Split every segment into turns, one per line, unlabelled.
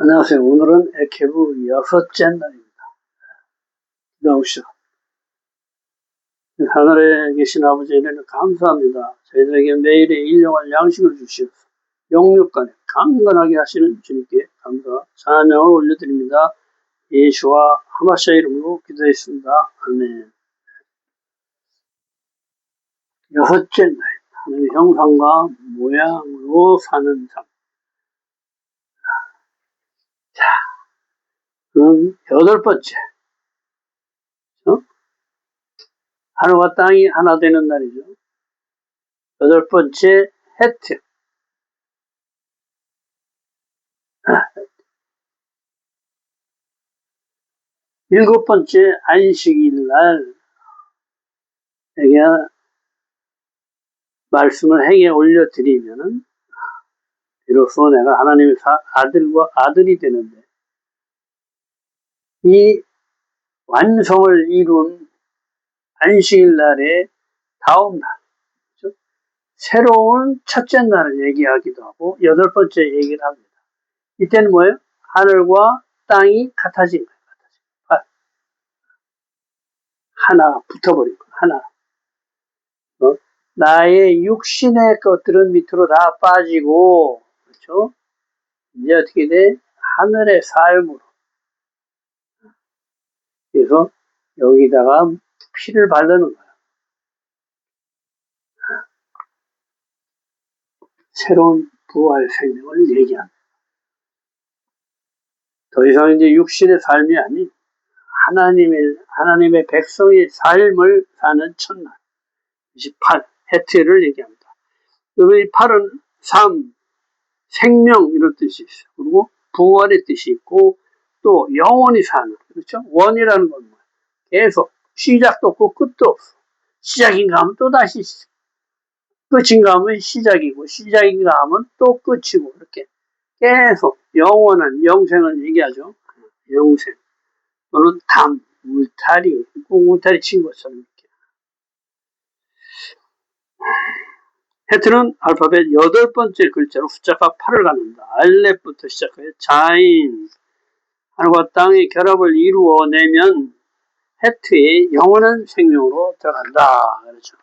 안녕하세요. 오늘은 에케브 6째 날입니다. 나오시죠. 하늘에 계신 아버지 은혜를 감사합니다. 저희들에게 매일의 일용할 양식을 주시옵소서. 영육간에 강건하게 하시는 주님께 감사 찬양을 올려드립니다. 예수와 하마샤 이름으로 기도했습니다. 아멘. 6째 날, 하나님의 형상과 모양으로 사는 삶. 자, 그럼 8번째. 하늘과 땅이 하나 되는 날이죠. 8번째 해트. 7번째 안식일 날 내가 말씀을 행해 올려드리면은 비로소 내가 하나님의 아들과 아들이 되는데, 이 완성을 이룬 안식일 날의 다음 날, 그렇죠? 새로운 첫째 날을 얘기하기도 하고 8번째 얘기를 합니다. 이때는 뭐예요? 하늘과 땅이 같아진 거예요. 하나 붙어버린 거예요. 하나. 나의 육신의 것들은 밑으로 다 빠지고, 그렇죠? 이제 어떻게 돼? 하늘의 삶으로. 그래서 여기다가 피를 바르는 거야. 새로운 부활 생명을 얘기합니다. 더 이상 이제 육신의 삶이 아닌 하나님의 백성의 삶을 사는 첫날. 28, 해트를 얘기합니다. 그리고 이 8은 삶, 생명 이런 뜻이 있어요. 그리고 부활의 뜻이 있고 또 영원히 사는, 그렇죠? 원이라는 건 뭐예요? 계속 시작도 없고 끝도 없어. 시작인가 하면 또 다시 끝인가 하면 시작이고 시작인가 하면 또 끝이고 이렇게 계속 영원한 영생을 얘기하죠. 영생 또는 담, 울타리, 울타리 친 것처럼 이렇게. 해트는 알파벳 8번째 글자로 숫자가 8을 갖는다. 알렙부터 시작해 자인, 하늘과 땅의 결합을 이루어내면 해트의 영원한 생명으로 들어간다. 그렇죠.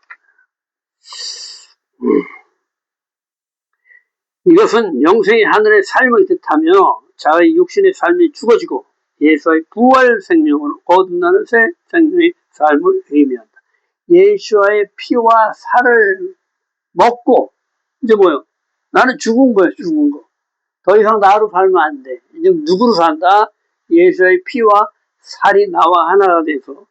이것은 영생의 하늘의 삶을 뜻하며 자의 육신의 삶이 죽어지고 예수의 부활 생명을 거듭나는 새 생명의 삶을 의미한다. 예수와의 피와 살을 먹고 이제 뭐요? 나는 죽은 거예요. 죽은 거. 더 이상 나로 살면 안 돼. 이제 누구로 산다? 예수의 피와 살이 나와 하나가 돼서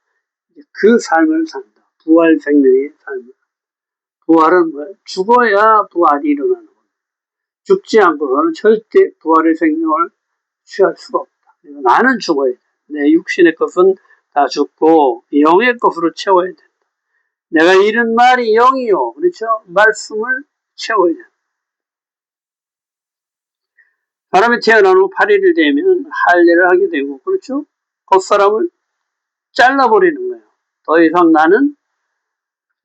그 삶을 산다. 부활 생명의 삶을. 부활은 뭐예요? 죽어야 부활이 일어나는 거예요. 죽지 않고서는 절대 부활의 생명을 취할 수가 없다. 나는 죽어야 돼. 내 육신의 것은 다 죽고 영의 것으로 채워야 된다. 내가 잃은 말이 영이요. 그렇죠? 말씀을 채워야 된다. 사람이 태어난 후 8일이 되면 할례를 하게 되고, 그렇죠? 겉사람을 잘라버리는 거예요. 더 이상 나는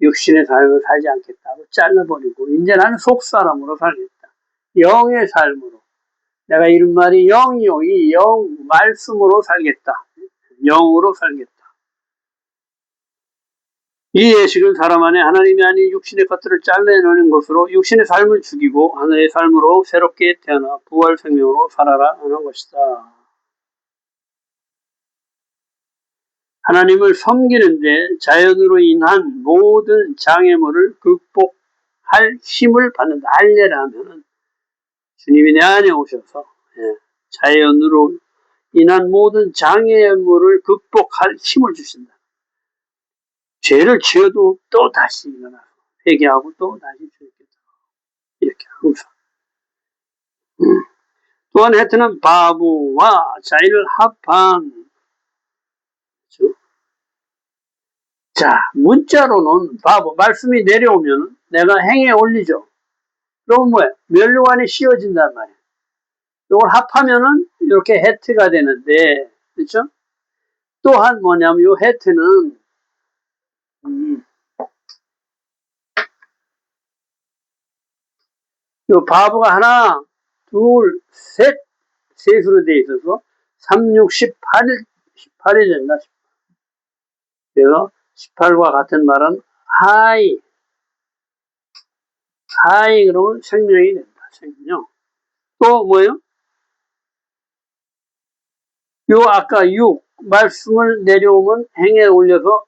육신의 삶을 살지 않겠다고 잘라버리고 이제 나는 속사람으로 살겠다. 영의 삶으로. 내가 이런 말이 영이요. 이 영 말씀으로 살겠다. 영으로 살겠다. 이 예식은 사람 안에 하나님이 아닌 육신의 것들을 잘라내는 것으로 육신의 삶을 죽이고 하늘의 삶으로 새롭게 태어나 부활 생명으로 살아라 하는 것이다. 하나님을 섬기는데 자연으로 인한 모든 장애물을 극복할 힘을 받는다. 할례라면 주님이 내 안에 오셔서 자연으로 인한 모든 장애물을 극복할 힘을 주신다. 죄를 지어도 또 다시 일어나서 회개하고 또 다시 주님께서 이렇게 항상. 또한 해트는 바보와 자인을 합한. 자, 문자로는 바보, 말씀이 내려오면 내가 행에 올리죠. 그럼 뭐야? 멸류관에 씌워진단 말이야. 이걸 합하면은 이렇게 해트가 되는데, 그렇죠? 또한 뭐냐면 이 해트는 이 바보가 하나, 둘, 셋, 세수로 되어 있어서 3, 6, 18이 된다. 그래서 18과 같은 말은 하이 그러면 생명이 된다. 생명. 또 뭐예요? 요 아까 6 말씀을 내려오면 행에 올려서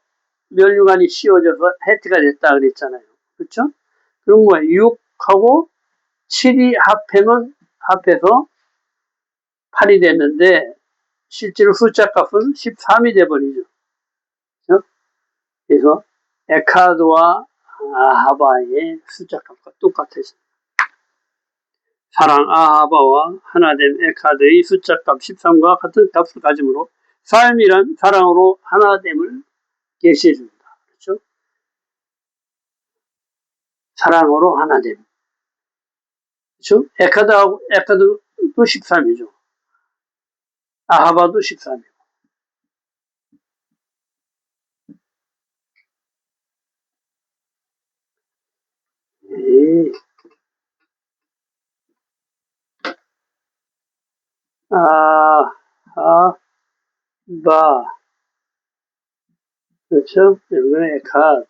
면류관이 씌워져서 해트가 됐다 그랬잖아요. 그렇죠? 그럼 뭐예요? 6하고 7이 합해서 8이 됐는데 실제로 숫자 값은 13이 돼버리죠. 그렇죠? 그래서 에카드와 아하바의 숫자 값과 똑같았습니다. 사랑 아하바와 하나됨 에카드의 숫자 값 13과 같은 값을 가지므로 삶이란 사랑으로 하나됨을 계시해줍니다. 그렇죠? 사랑으로 하나됨. 그렇죠? 에카드도 13이죠. 아하바도 13이고. 아하바. 그렇죠? 여기는 에카드.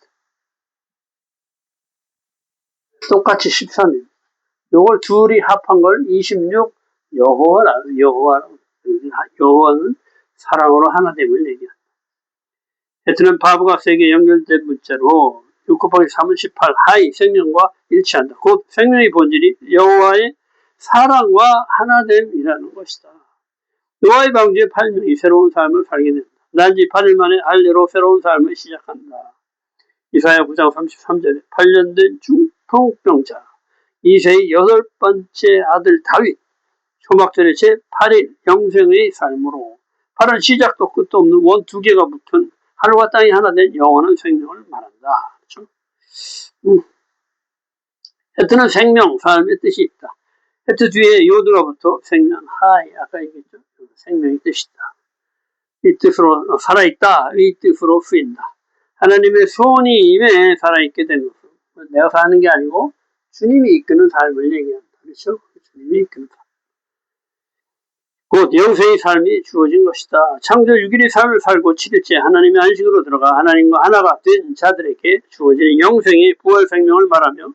똑같이 13입니다. 요걸 둘이 합한 걸 26 여호와는 사랑으로 하나됨을 얘기합니다. 하여튼 바브가 세게 연결된 문자로 6 곱하기 3은 18 하이 생명과 일치한다. 곧 생명의 본질이 여호와의 사랑과 하나됨이라는 것이다. 여호와의 방주에 8명이 새로운 삶을 살게 된다. 난지 8일 만에 할례로 새로운 삶을 시작한다. 이사야 9장 33절에 8년 된 중풍병자 이세의 8번째 아들 다윗 초막절의 제8일 영생의 삶으로 8은 시작도 끝도 없는 원 두 개가 붙은 하늘과 땅이 하나 된 영원한 생명을 말한다. 그렇죠? 헤트는 생명, 삶의 뜻이 있다. 헤트 뒤에 요드가 붙어 생명, 하이 아까 얘기했죠. 생명의 뜻이다. 이 뜻으로 살아있다. 이 뜻으로 쓰인다. 하나님의 손이 임해 살아있게 된 것은 내가 사는 게 아니고 주님이 이끄는 삶을 얘기한다. 그렇죠? 주님이 이끄는 삶. 곧 영생의 삶이 주어진 것이다. 창조 6일의 삶을 살고 7일째 하나님의 안식으로 들어가 하나님과 하나가 된 자들에게 주어진 영생의 부활 생명을 말하며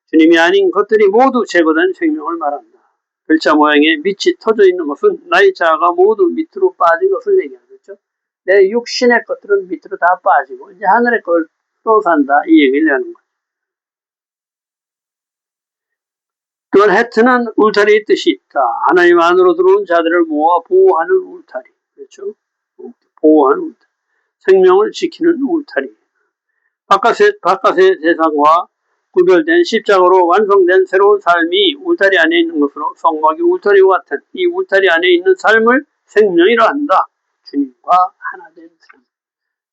주님이 아닌 것들이 모두 제거된 생명을 말한다. 글자 모양의 밑이 터져 있는 것은 나의 자아가 모두 밑으로 빠진 것을 얘기하는 거죠. 내 육신의 것들은 밑으로 다 빠지고 이제 하늘의 것으로 산다 이 얘기를 하는 거죠. 그건 헤트는 울타리의 뜻이 있다. 하나님 안으로 들어온 자들을 모아 보호하는 울타리. 그렇죠? 보호하는 울타리. 생명을 지키는 울타리. 바깥의 세상과 구별된 십자가로 완성된 새로운 삶이 울타리 안에 있는 것으로 성막이 울타리와 같은 이 울타리 안에 있는 삶을 생명이라 한다. 주님과 하나 된 삶.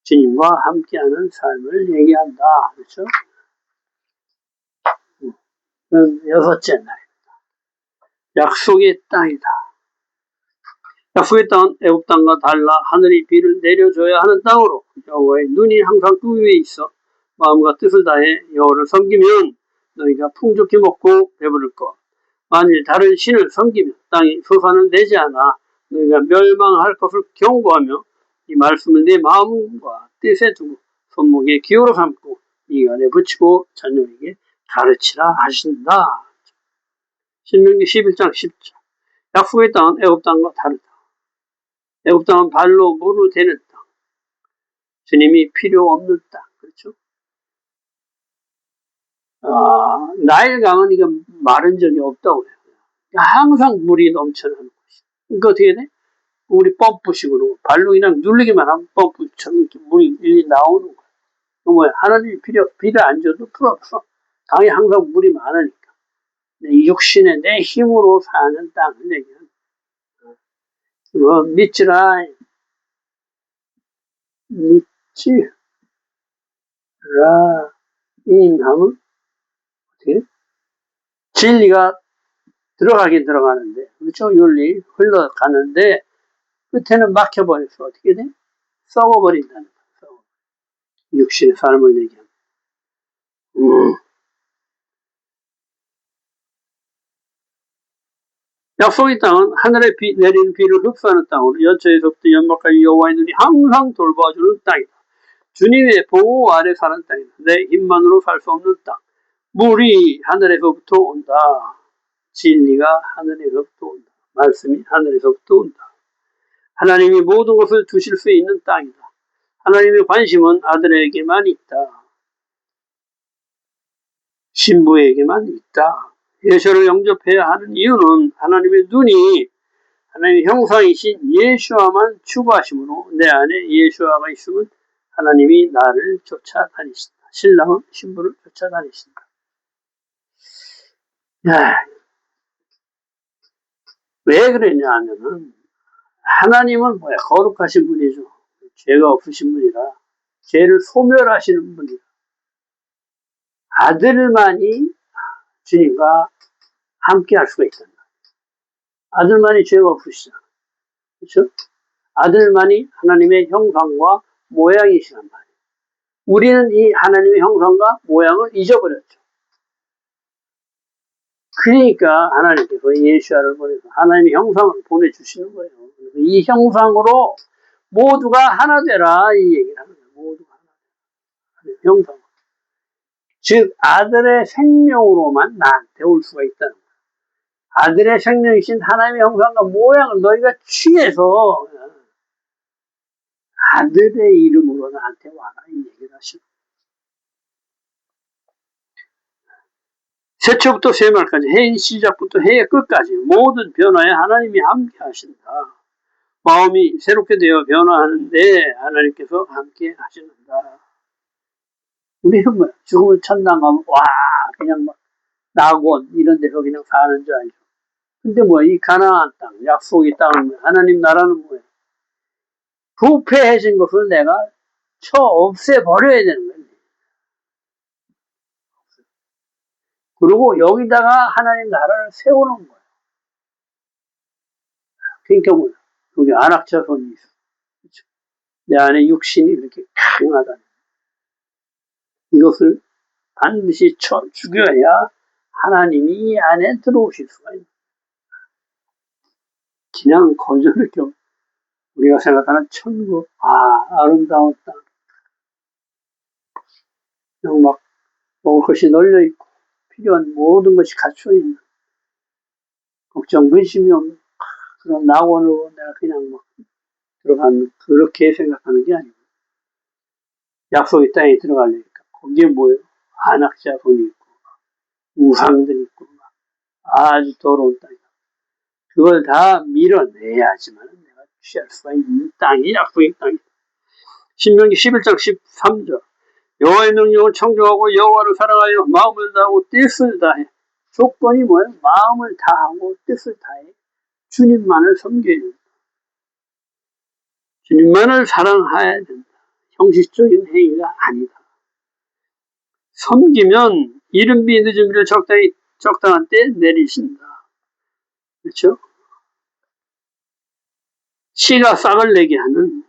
주님과 함께하는 삶을 얘기한다. 그렇죠? 여섯째 날. 약속의 땅이다. 약속의 땅은 애굽 땅과 달라 하늘이 비를 내려줘야 하는 땅으로 여호와의 눈이 항상 그 위에 있어 마음과 뜻을 다해 여호와를 섬기면 너희가 풍족히 먹고 배부를 것. 만일 다른 신을 섬기면 땅이 소산을 내지 않아 너희가 멸망할 것을 경고하며 이 말씀을 내 마음과 뜻에 두고 손목에 기호로 삼고 이 안에 붙이고 자녀에게 가르치라 하신다. 신명기 11장 10절. 약속의 땅은 애굽 땅과 다르다. 애굽 땅은 발로 물을 대는 땅. 주님이 필요 없는 땅. 그렇죠? 나일강은 이거 마른 적이 없다고 해요. 항상 물이 넘쳐나는 곳이. 그러니까 어떻게 돼? 우리 펌프식으로 발로 그냥 누르기만 하면 펌프처럼 물이 일리 나오는 거야. 뭐야? 하나님이 비를 안 줘도 필요 없어. 땅에 항상 물이 많으니까. 내 육신에 내 힘으로 사는 땅을 얘기하는 거야. 믿지라 임하면 어떻게? 진리가 들어가긴 들어가는데, 그렇죠? 윤리 흘러가는데 끝에는 막혀버려서 어떻게 돼? 썩어버린다는 거예요. 육신의 삶을 얘기하는. 약속의 땅은 하늘에 내리는 비를 흡수하는 땅으로 연초에서부터 연말까지 여호와의 눈이 항상 돌봐주는 땅이다. 주님의 보호 아래 사는 땅이다. 내 힘만으로 살 수 없는 땅. 물이 하늘에서부터 온다. 진리가 하늘에서부터 온다. 말씀이 하늘에서부터 온다. 하나님이 모든 것을 두실 수 있는 땅이다. 하나님의 관심은 아들에게만 있다. 신부에게만 있다. 예수를 영접해야 하는 이유는 하나님의 눈이 하나님의 형상이신 예수와만 추구하심으로 내 안에 예수와가 있으면 하나님이 나를 쫓아다니신다. 신랑은 신부를 쫓아다니신다. 왜 그러냐 하면은 하나님은 뭐야? 거룩하신 분이죠. 죄가 없으신 분이라 죄를 소멸하시는 분이라 아들만이 주님과 함께 할 수가 있단 말이에요. 아들만이 죄가 없으시잖아. 그렇죠? 아들만이 하나님의 형상과 모양이시란 말이에요. 우리는 이 하나님의 형상과 모양을 잊어버렸죠. 그러니까 하나님께서 예수아를 보내서 하나님의 형상을 보내주시는 거예요. 이 형상으로 모두가 하나 되라 이 얘기를 하는 거예요. 모두가 하나 되라. 형상. 즉 아들의 생명으로만 나한테 올 수가 있다는 거예요. 아들의 생명이신 하나님의 형상과 모양을 너희가 취해서 아들의 이름으로 나한테 와라 이 얘기를 하시는 거예요. 새초부터 새말까지 해의 시작부터 해의 끝까지 모든 변화에 하나님이 함께 하신다. 마음이 새롭게 되어 변화하는데 하나님께서 함께 하신다. 우리는 뭐 죽으면 천당 가면 와 그냥 막 낙원 이런 데서 그냥 사는 줄 알죠. 근데 뭐 이 가나안 땅 약속의 땅은 뭐야? 하나님 나라는 뭐예요? 부패해진 것을 내가 없애버려야 되는 거예요. 그리고 여기다가 하나님 나라를 세우는 거예요. 그러니까 뭐야? 여기 안악자손이 있어. 그렇죠? 내 안에 육신이 이렇게 강하다. 이것을 반드시 죽여야 하나님이 이 안에 들어오실 수가 있는 그냥 거저를 좀 우리가 생각하는 천국, 아름다운 땅. 그냥 막 먹을 것이 널려있고 필요한 모든 것이 갖춰있는 걱정, 근심이 없는 그런 낙원으로 내가 그냥 막 들어가는 그렇게 생각하는 게 아니고 약속의 땅에 들어가려니까 거기에 뭐예요? 안악자손이 있고 우상들이 있고 아주 더러운 땅이다. 그걸 다 밀어내야지만 내가 취할 수가 있는 땅이 약속의 땅이다. 신명기 11장 13절 여호와의 명령을 청정하고 여호와를 사랑하여 마음을 다하고 뜻을 다해. 조건이 뭐예요? 마음을 다하고 뜻을 다해 주님만을 섬겨야 된다. 주님만을 사랑해야 된다. 형식적인 행위가 아니다. 섬기면 이른비 늦은비를 적당한 때 내리신다. 그렇죠? 씨가 싹을 내게 하는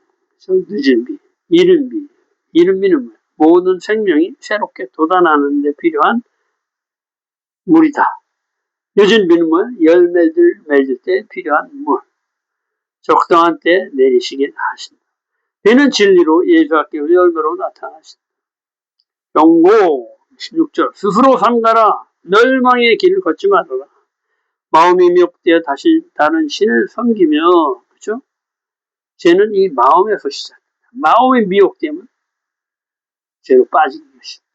늦은비, 이른비. 이른비는 뭐예요? 모든 생명이 새롭게 돋아나는 데 필요한 물이다. 늦은비는 뭐예요? 열매들 맺을 때 필요한 물. 적당한 때 내리시게 하신다. 비는 진리로 예수께로 열매로 나타나신다. 경고 16절 스스로 삼가라 멸망의 길을 걷지 말아라. 마음이 미혹되어 다시 다른 신을 섬기며 그렇죠? 죄는 이 마음에서 시작합니다. 마음이 미혹되면 죄로 빠지는 것입니다.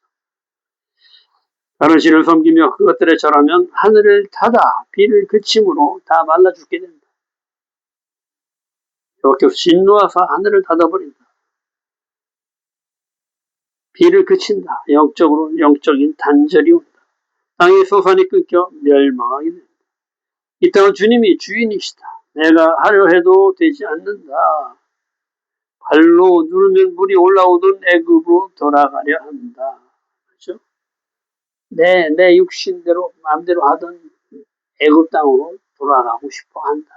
다른 신을 섬기며 그것들에 절하면 하늘을 닫아 비를 그침으로 다 말라 죽게 된다. 이렇게 진노하사 하늘을 닫아버린다. 비를 그친다. 영적인 단절이 온다. 땅의 소산이 끊겨 멸망하게 된다. 이 땅은 주님이 주인이시다. 내가 하려 해도 되지 않는다. 발로 누르면 물이 올라오던 애굽으로 돌아가려 한다. 그렇죠? 내 육신대로 마음대로 하던 애굽 땅으로 돌아가고 싶어 한다.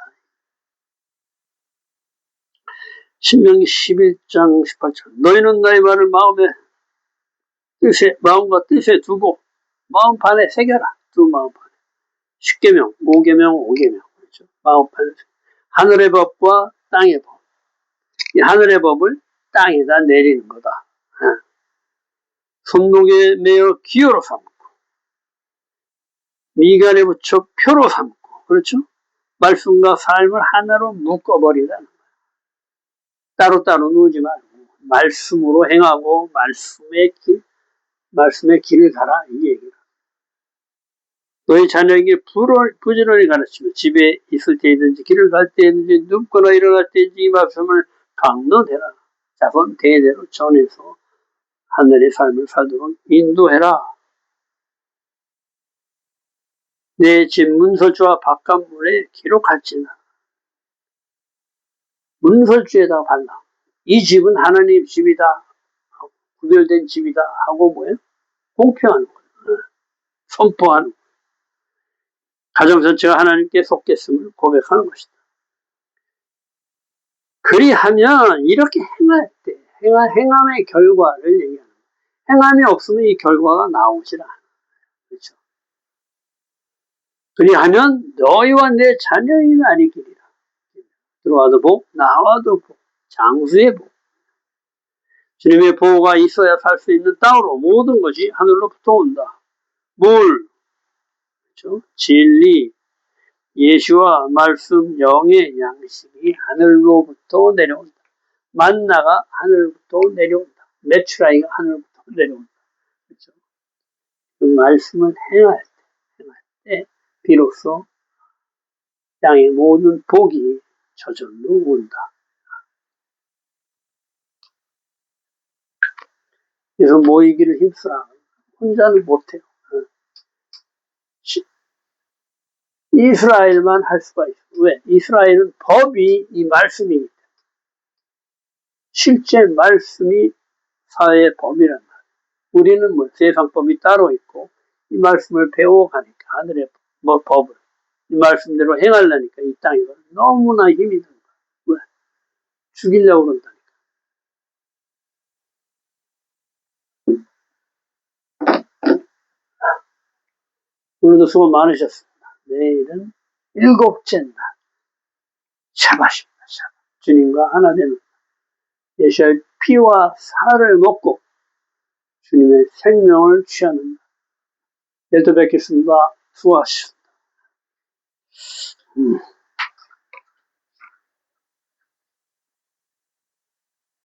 신명기 11장 18절 너희는 나의 말을 마음과 뜻에 두고 마음판에 새겨라. 두 마음판에 10계명, 5계명, 5계명. 방업하는 하늘의 법과 땅의 법. 이 하늘의 법을 땅에다 내리는 거다. 손목에 매어 기호로 삼고 미간에 붙여 표로 삼고, 그렇죠? 말씀과 삶을 하나로 묶어버리라는 거예요. 따로따로 놓지 말고 말씀으로 행하고 말씀의 길을 가라, 이 얘기예요. 너희 자녀에게 부지런히 가르치며 집에 있을 때이든지 길을 갈 때이든지 눕거나 일어날 때이든지 이 말씀을 강론해라. 자손 대대로 전해서 하늘의 삶을 살도록 인도해라. 내 집 문설주와 바깥문에 기록할지나. 문설주에다가 발라. 이 집은 하나님 집이다. 구별된 집이다. 하고 뭐예요? 공표하는 거예요. 선포하는 거예요. 가정 전체가 하나님께 속겠음을 고백하는 것이다. 그리하면 이렇게 행할 때 행함의 결과를 얘기하는 거예요. 행함이 없으면 이 결과가 나오질 않아요. 그렇죠? 그리하면 너희와 내 자녀의 날이 길이라. 들어와도 복, 나와도 복, 장수의 복. 주님의 보호가 있어야 살 수 있는 땅으로 모든 것이 하늘로부터 온다. 물, 그렇죠? 진리, 예수와 말씀, 영의 양식이 하늘로부터 내려온다. 만나가 하늘부터 내려온다. 메추라이가 하늘부터 내려온다. 그렇죠? 그 말씀을 행할 때 비로소 땅의 모든 복이 저절로 온다. 그래서 모이기를 힘쓰라. 혼자는 못해요. 이스라엘만 할 수가 있어요. 왜? 이스라엘은 법이 이 말씀이기 때문에. 실제 말씀이 사회의 법이란 말이에요. 우리는 뭐 세상법이 따로 있고 이 말씀을 배워가니까 하늘의 법을 이 말씀대로 행하려니까 이 땅이 너무나 힘이 든 거야. 왜? 죽이려고 그런다니까. 오늘도 수고 많으셨습니다. 내일은 일곱째 날 샤바십니다. 샤바. 주님과 하나 되는 예수의 피와 살을 먹고 주님의 생명을 취하는 날. 내일 또 뵙겠습니다. 수고하셨습니다.